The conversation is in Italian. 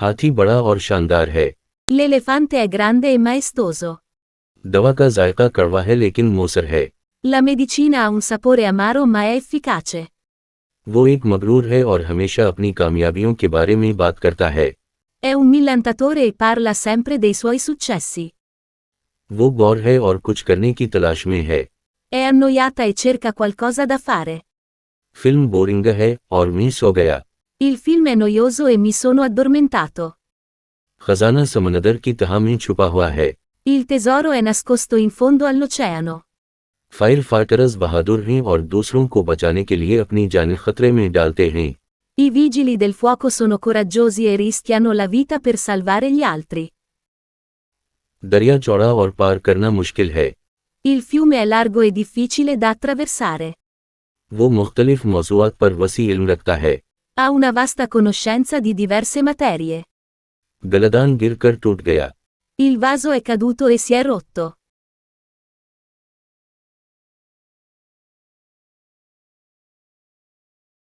हाथी बड़ा और शानदार है। L'elefante è grande e maestoso. दवा का जायका कड़वा है लेकिन मौसर है। La medicina ha un sapore amaro ma è efficace. वो एक मगरूर है और हमेशा अपनी कामयाबियों के बारे में बात करता है। È un millantatore e parla sempre dei suoi successi. वो बोर है और कुछ करने की तलाश में है। È annoiata e cerca qualcosa da fare. Film boring है और मैं सो गया। Il film è noioso e mi sono addormentato. खजाना समंदर की तह में छुपा हुआ है। Il tesoro è nascosto in fondo all'oceano. Firefighters बहादुर हैं और दूसरों को बचाने के लिए अपनी जान खतरे में डालते हैं। I vigili del fuoco sono coraggiosi e rischiano la vita per salvare gli altri. दरिया चौड़ा और पार करना मुश्किल है। Il fiume è largo e difficile da attraversare. वो मुख्तलिफ मौज़ूआत पर वसी इल्म रखता है। Ha una vasta conoscenza di diverse materie. गलदान गिर कर टूट गया। Il vaso è caduto e si è rotto.